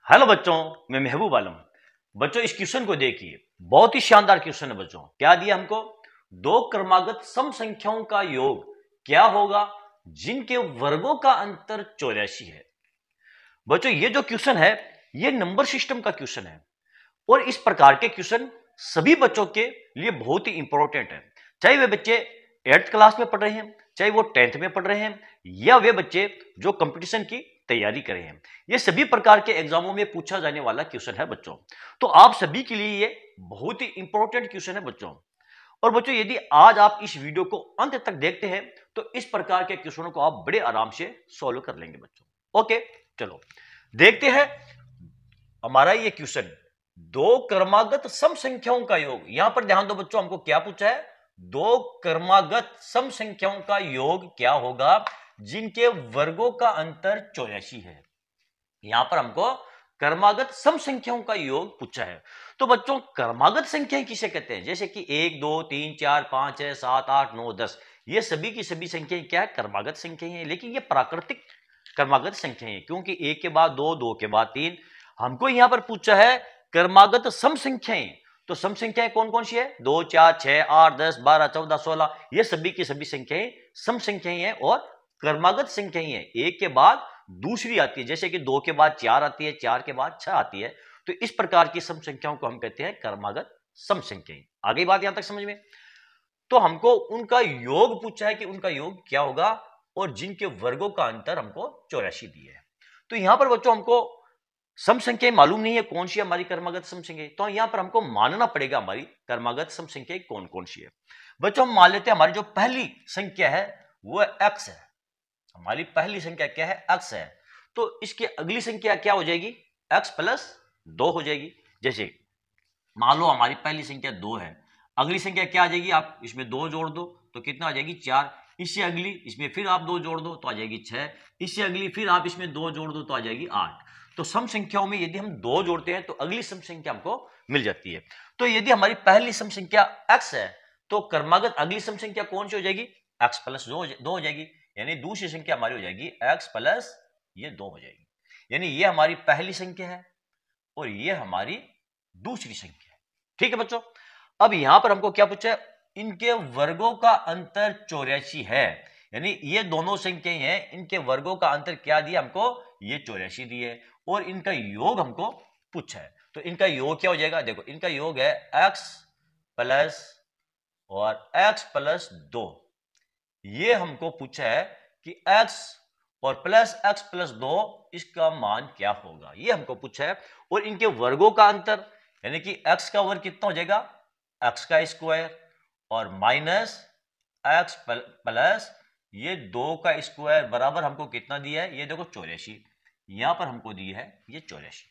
Hello बच्चों, मैं महबूब आलम। बच्चों इस क्वेश्चन को देखिए, बहुत ही शानदार क्वेश्चन है। बच्चों क्या दिया हमको? दो क्रमागत सम संख्याओं का योग क्या होगा जिनके वर्गों का अंतर 84 है। बच्चों ये जो क्वेश्चन है ये नंबर सिस्टम का क्वेश्चन है और इस प्रकार के क्वेश्चन सभी बच्चों के लिए बहुत ही इंपॉर्टेंट है, चाहे वे बच्चे 8th क्लास में पढ़ रहे हैं, चाहे वो 10th में पढ़ रहे हैं, या वे बच्चे जो कंपटीशन की तैयारी कर रहे हैं। ये सभी प्रकार के एग्जामों में पूछा जाने वाला क्वेश्चन है बच्चों। तो आप सभी के लिए ये बहुत ही इंपॉर्टेंट क्वेश्चन है बच्चों। और बच्चों यदि आज आप इस वीडियो को अंत तक देखते हैं तो इस प्रकार के क्वेश्चनों को आप बड़े आराम से सॉल्व कर लेंगे बच्चों। ओके, चलो देखते हैं हमारा ये क्वेश्चन। दो क्रमागत सम संख्याओं का योग, यहां पर ध्यान दो बच्चों, हमको क्या पूछा है? दो क्रमागत सम संख्याओं का योग क्या होगा जिनके वर्गों का अंतर 84 है। यहां पर हमको क्रमागत सम संख्याओं का योग पूछा है। तो बच्चों क्रमागत संख्याएं किसे कहते हैं? जैसे कि 1 2 3 4 5 6 7 8 9 10, ये सभी की सभी संख्याएं क्या है? क्रमागत संख्याएं हैं। लेकिन ये प्राकृतिक क्रमागत संख्याएं हैं, क्योंकि 1 के बाद 2, 2 के बाद 3। हमको यहां पर पूछा है क्रमागत सम संख्याएं। तो सम संख्याएं कौन कौन सी है? 2 4 6 8 10 12 14 16, ये सभी की सभी संख्याएं सम संख्याएं हैं और क्रमागत संख्याएं हैं। 1 के बाद दूसरी आती है, जैसे कि 2 के बाद 4 आती है, 4 के बाद 6 आती है। तो इस प्रकार की सम संख्याओं को हम कहते हैं क्रमागत सम संख्याएं। आगे बात यहां तक समझ में? तो हमको उनका योग पूछा है कि उनका योग क्या होगा और जिनके वर्गों का अंतर हमको 84 दिए है। तो यहां पर बच्चों हमको सम संख्याएं मालूम नहीं है कौन सी हमारी क्रमागत सम संख्या, तो यहां पर हमको मानना पड़ेगा हमारी क्रमागत सम संख्या कौन कौन सी है। बच्चों हम मान लेते हैं हमारी जो पहली संख्या है वो x है। हमारी पहली संख्या क्या है? x है। तो इसकी अगली संख्या क्या हो जाएगी? x प्लस 2 हो जाएगी। जैसे मान लो हमारी पहली संख्या 2 है, अगली संख्या क्या आ जाएगी? आप इसमें 2 जोड़ दो तो कितना आ जाएगी? 4। इससे अगली इसमें फिर आप 2 जोड़ दो तो आ जाएगी 6। इससे अगली फिर आप इसमें 2 जोड़ दो तो आ जाएगी 8। तो सम संख्याओं में यदि हम 2 जोड़ते हैं तो अगली सम संख्या हमको मिल जाती है। तो यदि हमारी पहली सम संख्या x है तो क्रमागत अगली सम संख्या कौन सी हो जाएगी? x प्लस 2 हो जाएगी। यानी दूसरी संख्या हमारी हो जाएगी x प्लस ये 2 हो जाएगी। यानी ये हमारी पहली संख्या है और ये हमारी दूसरी संख्या है। ठीक है बच्चों, अब यहां पर हमको क्या पूछा है? इनके वर्गों का अंतर 84 है। यानी ये दोनों संख्याएं हैं, इनके वर्गों का अंतर क्या दिया हमको? ये 84 दिए और इनका योग हमको पूछा है। तो इनका योग क्या हो जाएगा? देखो इनका योग है x प्लस और x प्लस 2। ये हमको पूछा है कि x और प्लस x प्लस 2 इसका मान क्या होगा, ये हमको पूछा है। और इनके वर्गों का अंतर यानी कि x का वर्ग कितना हो जाएगा? x का स्क्वायर और माइनस x प्लस ये 2 का स्क्वायर बराबर हमको कितना दिया है? ये देखो 84। यहां पर हमको दिया है ये 84।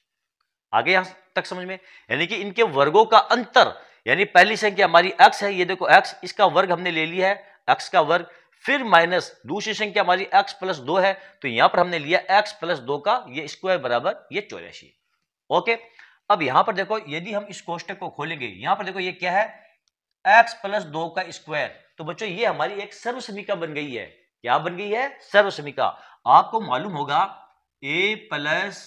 आगे यहां तक समझ में? यानी कि इनके वर्गों का अंतर, यानी पहली संख्या हमारी x है, ये देखो x, इसका वर्ग हमने ले लिया है x का वर्ग, फिर माइनस दूसरी संख्या हमारी x प्लस 2 है, तो यहां पर हमने लिया x प्लस 2 का ये स्क्वायर बराबर ये 84। ओके, अब यहां पर देखो यदि हम इस कोष्टक को खोलेंगे, यहां पर देखो ये क्या है? x प्लस 2 का स्क्वायर। तो बच्चों ये हमारी एक सर्वसमीका बन गई है। क्या बन गई है? सर्वसमीका। आपको मालूम होगा a प्लस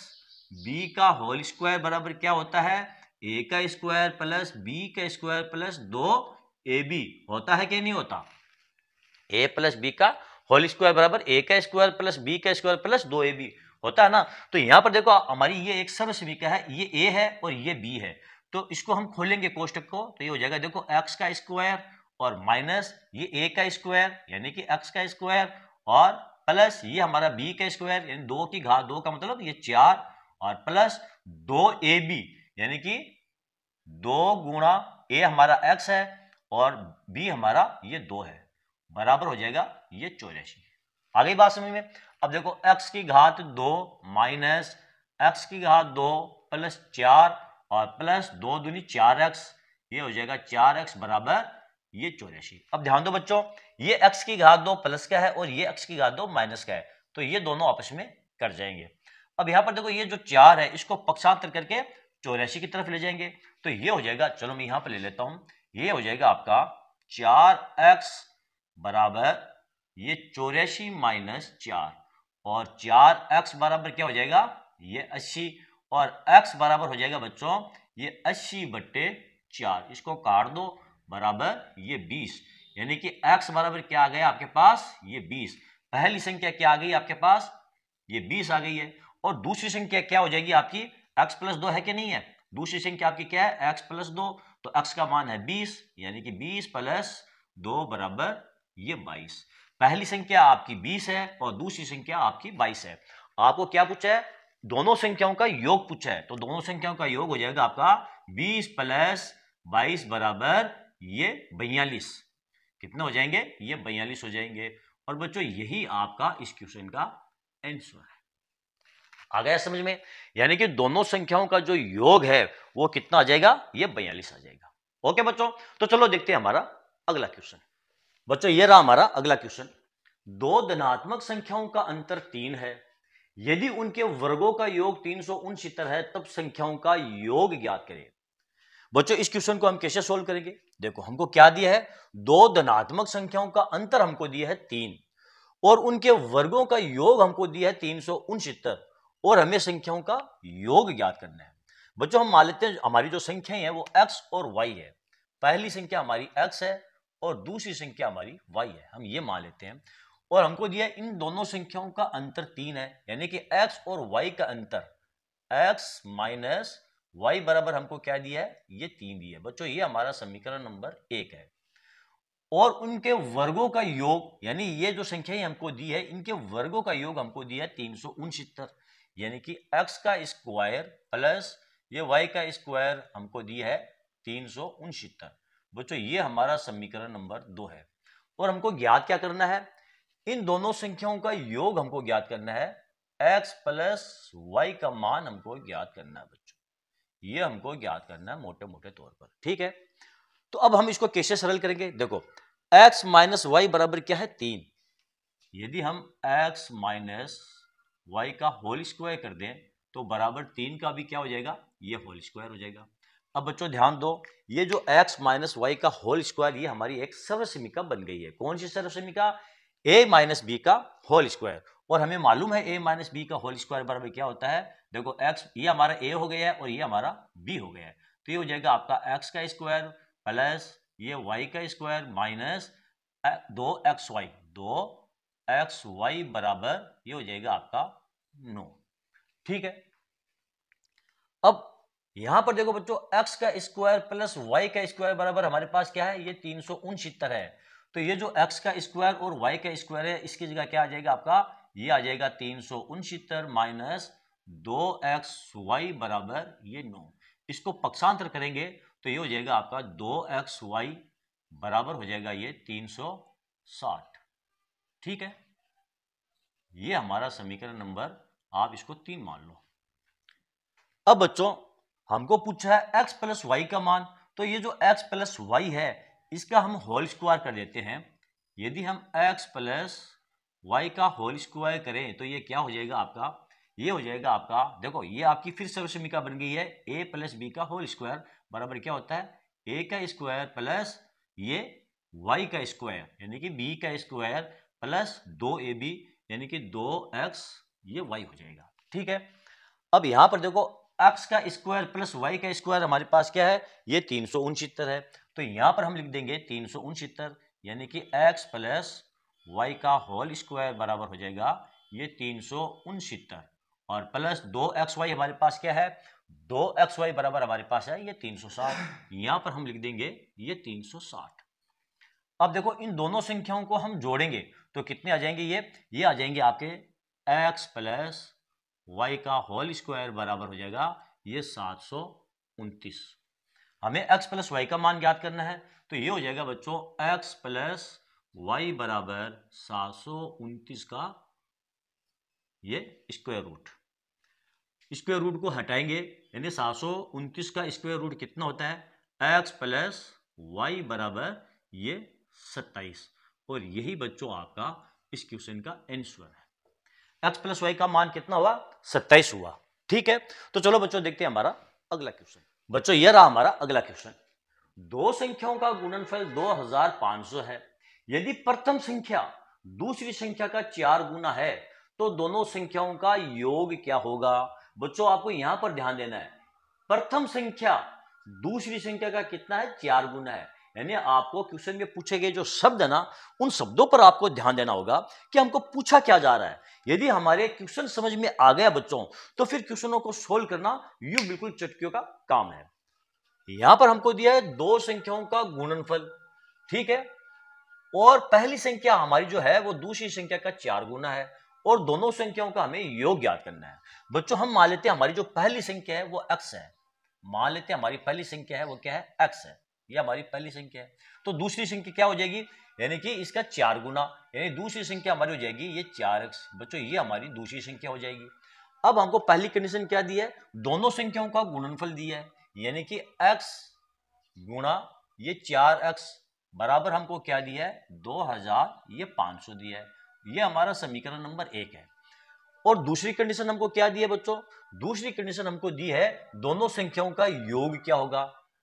बी का होल स्क्वायर बराबर क्या होता है? a का स्क्वायर प्लस b का स्क्वायर प्लस 2ab होता है कि नहीं होता? a प्लस बी का होल स्क्वायर बराबर a का स्क्वायर प्लस b का स्क्वायर प्लस 2ab होता है ना। तो यहां पर देखो हमारी ये एक सर्वसमीका है, ये a है और ये b है। तो इसको हम खोलेंगे कोष्टक को, तो ये हो जाएगा देखो x का स्क्वायर और माइनस ये a का स्क्वायर यानी कि x का स्क्वायर और प्लस ये हमारा b का स्क्वायर यानी 2 की घात 2 का मतलब ये 4 और प्लस 2ab यानी कि 2 गुणा a हमारा x है और b हमारा ये 2 है, बराबर हो जाएगा ये 84। आगे बात समझ में? अब देखो x की घात 2 माइनस x की घात 2 प्लस 4 और प्लस 2 दूनी 4x, ये हो जाएगा 4x बराबर ये 84। अब ध्यान दो बच्चों, ये x की घात 2 प्लस का है और ये x की घात 2 माइनस का है, तो ये दोनों आपस में कट जाएंगे। अब यहां पर देखो ये जो 4 है इसको पक्षांतर करके 84 की तरफ ले जाएंगे, तो ये हो जाएगा, चलो मैं यहां पर ले लेता हूं, ये हो जाएगा आपका 4x बराबर ये 84 माइनस 4 और 4x बराबर क्या हो जाएगा? ये 80 और x बराबर हो जाएगा बच्चों ये 80/4, इसको काट दो, बराबर ये 20, यानी कि x बराबर क्या आ गया आपके पास ये 20। पहली संख्या क्या आ गई आपके पास ये 20 आ गई है, और दूसरी संख्या क्या हो जाएगी आपकी x + 2 है कि नहीं है, दूसरी संख्या आपकी क्या है x + 2, तो x का मान है 20, यानी कि 20 + 2 बराबर ये 22। पहली संख्या आपकी 20 है और दूसरी संख्या आपकी 22 है। आपको क्या पूछा है, दोनों संख्याओं का योग पूछा है, तो दोनों संख्याओं का योग हो जाएगा आपका 20 + 22 बराबर ये 42। कितने हो जाएंगे ये 42 हो जाएंगे। और बच्चों यही आपका इस क्वेश्चन का आंसर है। आ गया समझ में, यानी कि दोनों संख्याओं का जो योग है वो कितना आ जाएगा ये 42 आ जाएगा। ओके बच्चों, तो चलो देखते हैं हमारा अगला क्वेश्चन। बच्चों ये रहा हमारा अगला क्वेश्चन। दो धनात्मक संख्याओं का अंतर 3 है, यदि उनके वर्गों का योग 369 है तब संख्याओं का योग ज्ञात करें। बच्चों इस क्वेश्चन को हम कैसे सोल्व करेंगे, देखो हमको क्या दिया है, दो धनात्मक संख्याओं का अंतर हमको दिया है 3 और उनके वर्गों का योग हमको दिया है 369 और हमें संख्याओं का योग ज्ञात करना है। बच्चों हम मान लेते हैं हमारी जो संख्याएं हैं वो x और y है, पहली संख्या हमारी x है और दूसरी संख्या हमारी y है, हम ये मान लेते हैं। और हमको दिया है इन दोनों संख्याओं का अंतर 3 है, यानी कि x और y का अंतर x - y बराबर हमको क्या दिया है ये 3 दिया है। बच्चों ये हमारा समीकरण नंबर 1 है। और उनके वर्गों का योग, यानी ये जो संख्याएं हमको दी है इनके वर्गों का योग हमको दिया है 369, यानी कि x का स्क्वायर प्लस ये y का स्क्वायर हमको दिया है 369। बच्चों ये हमारा समीकरण नंबर 2 है। और हमको ज्ञात क्या करना है, इन दोनों संख्याओं का योग हमको ज्ञात करना है, x + y का मान हमको ज्ञात करना है। बच्चों ये हमको ज्ञात करना है मोटे मोटे तौर पर, ठीक है। तो अब हम इसको कैसे सरल करेंगे, देखो x - y बराबर क्या है 3, यदि हम x - y का होल स्क्वायर कर दें तो बराबर 3 का भी क्या हो जाएगा ये होल स्क्वायर हो जाएगा। अब बच्चों ध्यान दो, ये जो x - y का होल स्क्वायर ये हमारी एक सर्वसमीका बन गई है। कौन सी सर्वसमीका, a - b का होल स्क्वायर। और हमें मालूम है a - b का होल स्क्वायर बराबर क्या होता है, देखो x ये हमारा a हो गया है और ये हमारा b हो गया है, तो ये हो जाएगा आपका x का स्क्वायर प्लस ये y का स्क्वायर माइनस 2xy, 2xy बराबर ये हो जाएगा आपका 9, ठीक है। अब यहां पर देखो बच्चों x का स्क्वायर प्लस y का स्क्वायर बराबर हमारे पास क्या है ये 369 है, तो ये जो x का स्क्वायर और y का स्क्वायर है इसकी जगह क्या आ जाएगा आपका ये आ जाएगा 369 माइनस 2xy बराबर ये 9। इसको पक्षांतर करेंगे तो ये हो जाएगा आपका 2xy बराबर हो जाएगा ये 360, ठीक है। ये हमारा समीकरण नंबर, आप इसको 3 मान लो। अब बच्चों हमको पूछा है x + y का मान, तो ये जो x + y है इसका हम होल स्क्वायर कर देते हैं। यदि हम x + y का होल स्क्वायर करें तो ये क्या हो जाएगा आपका, ये हो जाएगा आपका, देखो ये आपकी फिर सर्वसमीका बन गई है a + b का होल स्क्वायर बराबर क्या होता है a का स्क्वायर प्लस ये y का स्क्वायर यानी कि b का स्क्वायर प्लस 2ab यानी कि 2x ये y हो जाएगा, ठीक है। अब यहां पर देखो x का स्क्वायर प्लस y का स्क्वायर हमारे पास क्या है ये 369 है, तो यहां पर हम लिख देंगे 369 यानी कि x + y का होल स्क्वायर बराबर हो जाएगा ये 369 और प्लस 2xy हमारे पास क्या है 2xy बराबर हमारे पास है ये 360, यहां पर हम लिख देंगे ये 360। अब देखो इन दोनों संख्याओं को हम जोड़ेंगे तो कितने आ जाएंगे ये आ जाएंगे आपके x + y का होल स्क्वायर बराबर हो जाएगा ये 729। हमें x + y का मान ज्ञात करना है तो ये हो जाएगा बच्चों x + y बराबर 729 का ये स्क्वायर रूट। स्क्वायर रूट को हटाएंगे यानी 729 का स्क्वायर रूट कितना होता है x + y बराबर ये 27, और यही बच्चों आपका इस क्वेश्चन का आंसर है। x + y का मान कितना हुआ 27 हुआ, ठीक है। तो चलो बच्चों देखते हैं हमारा अगला क्वेश्चन। बच्चों यह रहा हमारा अगला क्वेश्चन। दो संख्याओं का गुणनफल 2500 है, यदि प्रथम संख्या दूसरी संख्या का 4 गुना है तो दोनों संख्याओं का योग क्या होगा। बच्चों आपको यहां पर ध्यान देना है, प्रथम संख्या दूसरी संख्या का कितना है, 4 गुना है। यानी आपको क्वेश्चन में पूछे गए जो शब्द है ना, उन शब्दों पर आपको ध्यान देना होगा कि हमको पूछा क्या जा रहा है। यदि हमारे क्वेश्चन समझ में आ गया बच्चों, तो फिर क्वेश्चनों को सोल्व करना यूं बिल्कुल चटकियों का काम है। यहां पर हमको दिया है दो संख्याओं का गुणनफल, ठीक है, और पहली संख्या हमारी जो है वो दूसरी संख्या का 4 गुना है, और दोनों संख्याओं का हमें योग ज्ञात करना है। बच्चों हम मान लेते हैं हमारी जो पहली संख्या है वो x है, मान लेते हैं हमारी पहली संख्या है वो क्या है, x है, ये हमारी पहली संख्या है। तो दूसरी संख्या क्या हो जाएगी, यानी कि इसका 4 गुना, यानी दूसरी संख्या हमारी हो जाएगी ये 4x। बच्चों ये हमारी दूसरी संख्या हो जाएगी। अब हमको पहली कंडीशन क्या दी है, दोनों संख्याओं का गुणनफल दिया है, यानी कि x गुणा ये 4x बराबर हमको क्या दिया है, 2000, ये 500 दिया है। ये हमारा समीकरण नंबर 1 है। और दूसरी कंडीशन हमको क्या दी है बच्चों, दूसरी कंडीशन हमको दी है दोनों संख्याओं का योग क्या होगा,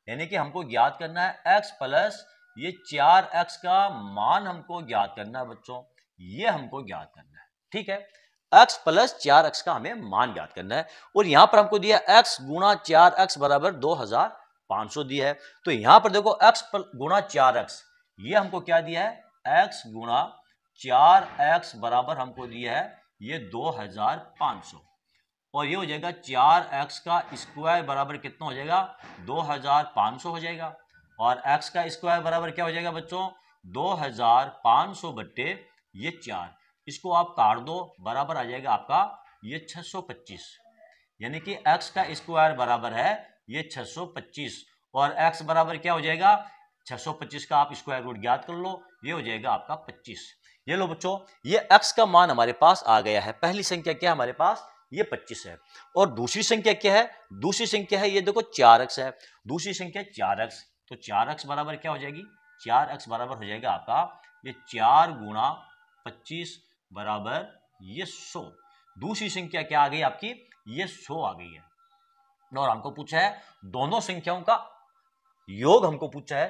यानी कि हमको ज्ञात करना है x प्लस ये 4x का मान हमको ज्ञात करना है बच्चों, ये हमको ज्ञात करना है, ठीक है, x प्लस 4x का हमें मान ज्ञात करना है। और यहां पर हमको दिया x गुणा 4x बराबर 2500 दिया है। तो यहां पर देखो x गुणा 4x, ये हमको क्या दिया है, x गुणा 4x बराबर हमको दिया है ये 2500, और ये हो जाएगा 4x का स्क्वायर बराबर कितना हो जाएगा, 2500 हो जाएगा। और x का स्क्वायर बराबर क्या हो जाएगा बच्चों, 2500 बट्टे ये 4, इसको आप काट दो, बराबर आ जाएगा आपका ये 625, यानी कि x का स्क्वायर बराबर है ये 625, और x बराबर क्या हो जाएगा, 625 का आप स्क्वायर रूट ज्ञात कर लो, ये हो जाएगा आपका 25। ये लो बच्चों, ये x का मान हमारे पास आ गया है। पहली संख्या क्या है हमारे पास, ये 25 है। और दूसरी संख्या क्या है, दूसरी संख्या है ये देखो 4x है, दूसरी संख्या 4x, तो 4x बराबर क्या हो जाएगी, 4x बराबर हो जाएगा आपका ये 4 गुणा 25 बराबर ये 100। दूसरी संख्या क्या आ गई आपकी, ये 100 आ गई है। और हमको पूछा है दोनों संख्याओं का योग, हमको पूछा है,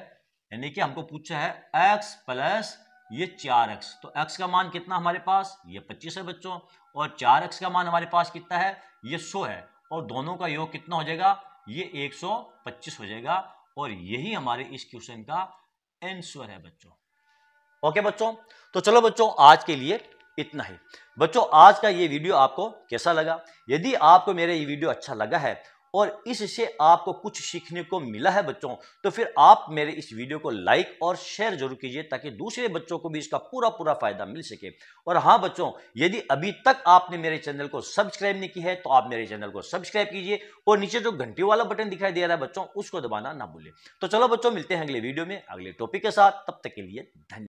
यानी कि हमको पूछा है x प्लस ये 4x, तो x का मान कितना हमारे पास, ये 25 है बच्चों, और 4x का मान हमारे पास कितना है, ये 100 है, और दोनों का योग कितना हो जाएगा, ये 125 हो जाएगा। और यही हमारे इस क्वेश्चन का आंसर है बच्चों। ओके बच्चों, तो चलो बच्चों आज के लिए इतना ही। बच्चों आज का ये वीडियो आपको कैसा लगा, यदि आपको मेरा ये वीडियो अच्छा लगा है और इससे आपको कुछ सीखने को मिला है बच्चों, तो फिर आप मेरे इस वीडियो को लाइक और शेयर जरूर कीजिए, ताकि दूसरे बच्चों को भी इसका पूरा फायदा मिल सके। और हाँ बच्चों, यदि अभी तक आपने मेरे चैनल को सब्सक्राइब नहीं की है तो आप मेरे चैनल को सब्सक्राइब कीजिए, और नीचे जो घंटी वाला बटन दिखाई दे रहा है बच्चों, उसको दबाना ना भूलिए। तो चलो बच्चों, मिलते हैं अगले वीडियो में अगले टॉपिक के साथ, तब तक के लिए धन्यवाद।